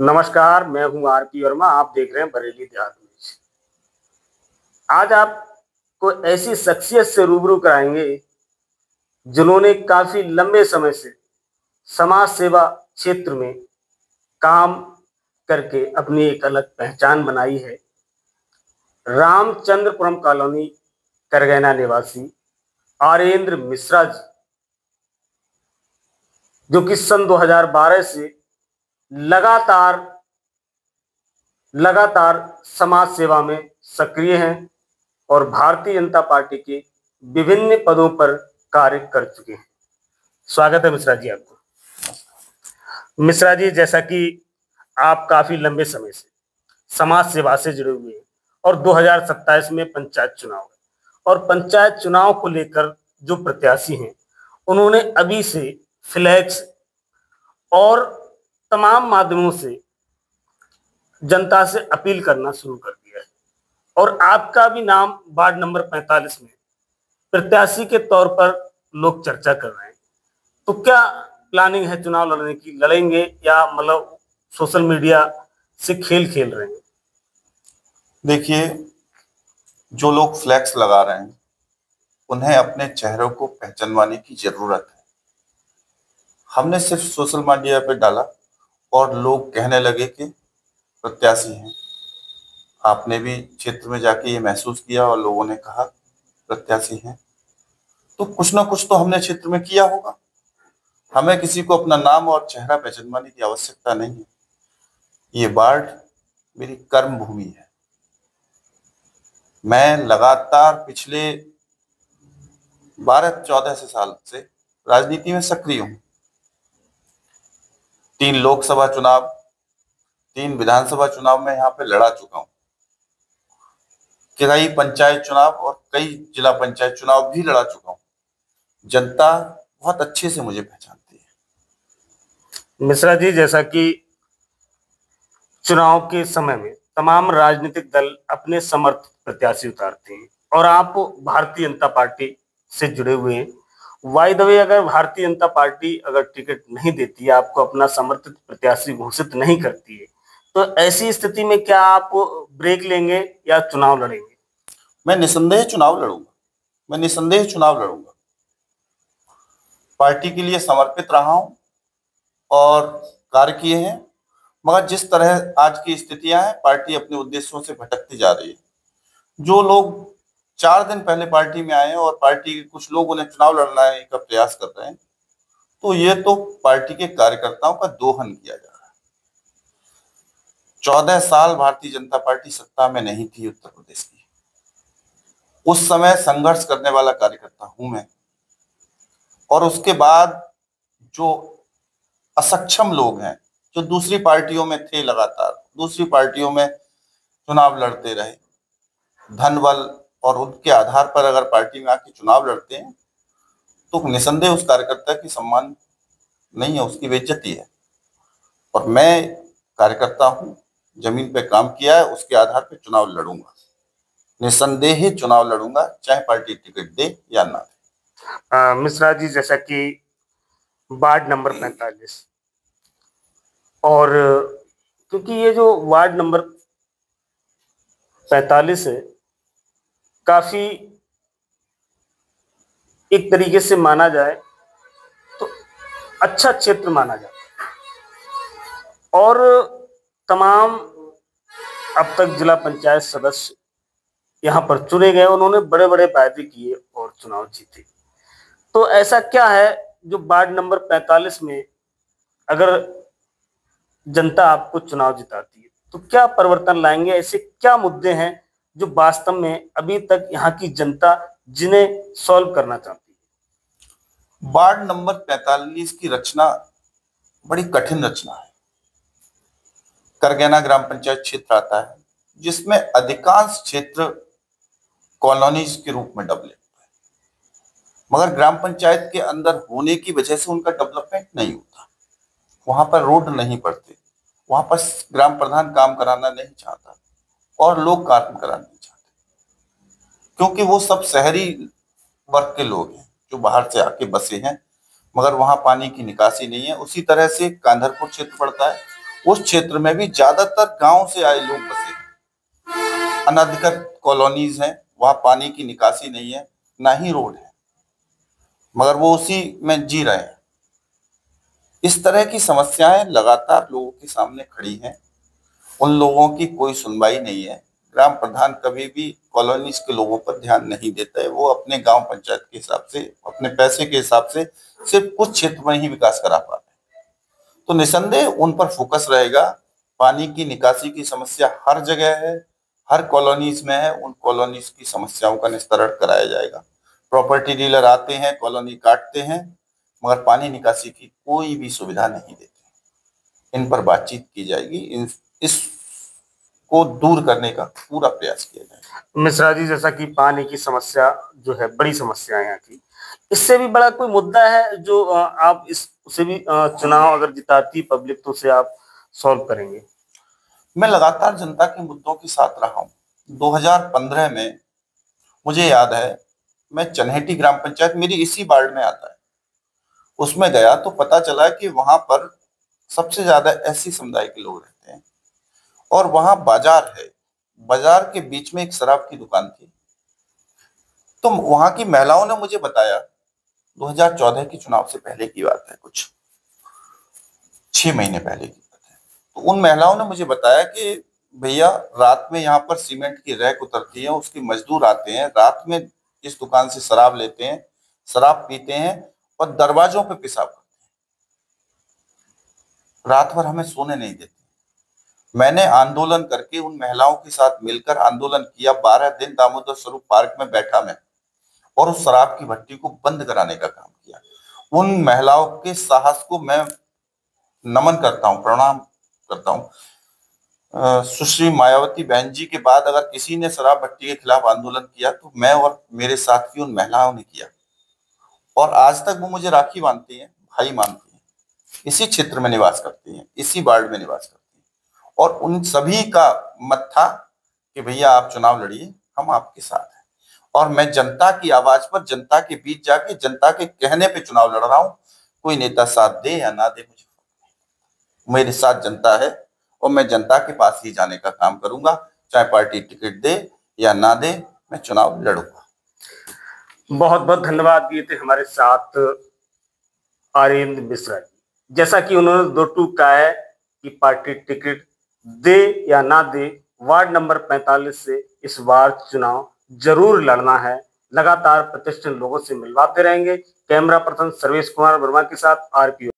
नमस्कार, मैं हूं आरपी वर्मा। आप देख रहे हैं बरेली देहात न्यूज। आज आपको ऐसी शख्सियत से रूबरू कराएंगे जिन्होंने काफी लंबे समय से समाज सेवा क्षेत्र में काम करके अपनी एक अलग पहचान बनाई है। रामचंद्रपुरम कॉलोनी करगैना निवासी आर्येंद्र मिश्रा जी, जो कि सन 2012 से लगातार लगातार समाज सेवा में सक्रिय हैं और भारतीय जनता पार्टी के विभिन्न पदों पर कार्य कर चुके हैं। स्वागत है मिश्रा जी आपको। मिश्रा जी, जैसा कि आप काफी लंबे समय से समाज सेवा से जुड़े हुए हैं और 2027 में पंचायत चुनाव है, और पंचायत चुनाव को लेकर जो प्रत्याशी हैं उन्होंने अभी से फ्लैक्स और तमाम माध्यमों से जनता से अपील करना शुरू कर दिया है, और आपका भी नाम वार्ड नंबर 45 में प्रत्याशी के तौर पर लोग चर्चा कर रहे हैं। तो क्या प्लानिंग है चुनाव लड़ने की? लड़ेंगे या मतलब सोशल मीडिया से खेल खेल रहे हैं? देखिए, जो लोग फ्लैक्स लगा रहे हैं उन्हें अपने चेहरों को पहचानवाने की जरूरत है। हमने सिर्फ सोशल मीडिया पे डाला और लोग कहने लगे कि प्रत्याशी हैं। आपने भी क्षेत्र में जाके ये महसूस किया और लोगों ने कहा प्रत्याशी हैं, तो कुछ ना कुछ तो हमने क्षेत्र में किया होगा। हमें किसी को अपना नाम और चेहरा पहचानवाने की आवश्यकता नहीं है। ये वार्ड मेरी कर्म भूमि है। मैं लगातार पिछले 12-14 साल से राजनीति में सक्रिय हूँ। 3 लोकसभा चुनाव, 3 विधानसभा चुनाव में यहाँ पे लड़ा चुका हूँ। कई पंचायत चुनाव और कई जिला पंचायत चुनाव भी लड़ा चुका हूँ। जनता बहुत अच्छे से मुझे पहचानती है। मिश्रा जी, जैसा कि चुनाव के समय में तमाम राजनीतिक दल अपने समर्थित प्रत्याशी उतारते हैं और आप भारतीय जनता पार्टी से जुड़े हुए हैं। बाय द वे, अगर भारतीय जनता पार्टी अगर टिकट नहीं देती है, आपको अपना समर्थित प्रत्याशी घोषित नहीं करती है, तो ऐसी स्थिति में क्या आप ब्रेक लेंगे या चुनाव लड़ेंगे? मैं निसंदेह चुनाव लड़ूंगा। मैं निसंदेह चुनाव लड़ूंगा। पार्टी के लिए समर्पित रहा हूं और कार्य किए हैं, मगर जिस तरह आज की स्थितियां हैं, पार्टी अपने उद्देश्यों से भटकती जा रही है। जो लोग 4 दिन पहले पार्टी में आए हैं और पार्टी के कुछ लोग उन्हें चुनाव लड़ने का प्रयास कर रहे हैं, तो ये तो पार्टी के कार्यकर्ताओं का दोहन किया जा रहा है। 14 साल भारतीय जनता पार्टी सत्ता में नहीं थी उत्तर प्रदेश की। उस समय संघर्ष करने वाला कार्यकर्ता हूं मैं। और उसके बाद जो असक्षम लोग हैं, जो दूसरी पार्टियों में थे, लगातार दूसरी पार्टियों में चुनाव लड़ते रहे, धन बल और उनके आधार पर अगर पार्टी में आके चुनाव लड़ते हैं, तो निसंदेह उस कार्यकर्ता की सम्मान नहीं है, उसकी बेइज्जती है। और मैं कार्यकर्ता हूं, जमीन पे काम किया है, उसके आधार पर चुनाव लड़ूंगा। निसंदेह ही चुनाव लड़ूंगा, चाहे पार्टी टिकट दे या ना दे। मिश्रा जी, जैसा कि वार्ड नंबर 45 और क्योंकि ये जो वार्ड नंबर 45 है, काफी एक तरीके से माना जाए तो अच्छा क्षेत्र माना जाता है, और तमाम अब तक जिला पंचायत सदस्य यहाँ पर चुने गए, उन्होंने बड़े बड़े वायदे किए और चुनाव जीते। तो ऐसा क्या है जो वार्ड नंबर 45 में अगर जनता आपको चुनाव जिताती है तो क्या परिवर्तन लाएंगे? ऐसे क्या मुद्दे हैं जो वास्तव में अभी तक यहाँ की जनता जिन्हें सॉल्व करना चाहती है? वार्ड नंबर 45 की रचना बड़ी कठिन रचना है। करगैना ग्राम पंचायत क्षेत्र आता है, जिसमें अधिकांश क्षेत्र कॉलोनीज के रूप में डेवलप है, मगर ग्राम पंचायत के अंदर होने की वजह से उनका डेवलपमेंट नहीं होता। वहां पर रोड नहीं पड़ते, वहां पर ग्राम प्रधान काम कराना नहीं चाहता और लोग काम कराना नहीं चाहते, क्योंकि वो सब शहरी वर्ग के लोग हैं जो बाहर से आके बसे हैं, मगर वहां पानी की निकासी नहीं है। उसी तरह से कांधरपुर क्षेत्र पड़ता है, उस क्षेत्र में भी ज्यादातर गांव से आए लोग बसे, अनधिकृत कॉलोनीज हैं, वहां पानी की निकासी नहीं है, ना ही रोड है, मगर वो उसी में जी रहे हैं। इस तरह की समस्याएं लगातार लोगों के सामने खड़ी हैं, उन लोगों की कोई सुनवाई नहीं है। ग्राम प्रधान कभी भी कॉलोनीज के लोगों पर ध्यान नहीं देता है, वो अपने गांव पंचायत के हिसाब से, अपने पैसे के हिसाब से सिर्फ कुछ क्षेत्र में ही विकास करा पाते हैं। तो निसंदेह उन पर फोकस रहेगा। पानी की निकासी की समस्या हर जगह है, हर कॉलोनीज में है, उन कॉलोनीज की समस्याओं का निस्तारण कराया जाएगा। प्रॉपर्टी डीलर आते हैं, कॉलोनी काटते हैं, मगर पानी निकासी की कोई भी सुविधा नहीं देते। इन पर बातचीत की जाएगी, इसको दूर करने का पूरा प्रयास किया जाएगा। मिश्रा जी, जैसा कि पानी की समस्या जो है बड़ी समस्या है यहाँ की, इससे भी बड़ा कोई मुद्दा है जो आप इस उसे भी चुनाव अगर जिताती पब्लिक तो उसे आप सॉल्व करेंगे? मैं लगातार जनता के मुद्दों के साथ रहा हूँ। 2015 में मुझे याद है, मैं चन्हेटी ग्राम पंचायत मेरी इसी वार्ड में आता है, उसमें गया तो पता चला कि वहां पर सबसे ज्यादा एससी समुदाय के लोग रहते हैं और वहां बाजार है। बाजार के बीच में एक शराब की दुकान थी। तो वहां की महिलाओं ने मुझे बताया, 2014 के चुनाव से पहले की बात है, कुछ 6 महीने पहले की बात है। तो उन महिलाओं ने मुझे बताया कि भैया, रात में यहाँ पर सीमेंट की रैक उतरती है, उसके मजदूर आते हैं, रात में इस दुकान से शराब लेते हैं, शराब पीते हैं और दरवाजों पे पेशाब करते हैं। रात भर हमें सोने नहीं देते। मैंने आंदोलन करके उन महिलाओं के साथ मिलकर आंदोलन किया। 12 दिन दामोदर स्वरूप पार्क में बैठा मैं और उस शराब की भट्टी को बंद कराने का काम किया। उन महिलाओं के साहस को मैं नमन करता हूँ, प्रणाम करता हूँ। सुश्री मायावती बहन जी के बाद अगर किसी ने शराब भट्टी के खिलाफ आंदोलन किया तो मैं और मेरे साथी उन महिलाओं ने किया, और आज तक वो मुझे राखी बांधती हैं, भाई मानती हैं। इसी क्षेत्र में निवास करती हैं, इसी वार्ड में निवास करती हैं, और उन सभी का मत था कि भैया आप चुनाव लड़िए, हम आपके साथ हैं। और मैं जनता की आवाज पर, जनता के बीच जाके, जनता के कहने पे चुनाव लड़ रहा हूँ। कोई नेता साथ दे या ना दे, मुझे मेरे साथ जनता है और मैं जनता के पास ही जाने का काम करूंगा। चाहे पार्टी टिकट दे या ना दे, मैं चुनाव लड़ूंगा। बहुत बहुत धन्यवाद दिए थे हमारे साथ आर्येंद्र मिश्रा जी। जैसा कि उन्होंने दो टूक कहा है कि पार्टी टिकट दे या ना दे, वार्ड नंबर 45 से इस बार चुनाव जरूर लड़ना है। लगातार प्रतिष्ठित लोगों से मिलवाते रहेंगे। कैमरा पर्सन सर्वेश कुमार वर्मा के साथ RPO।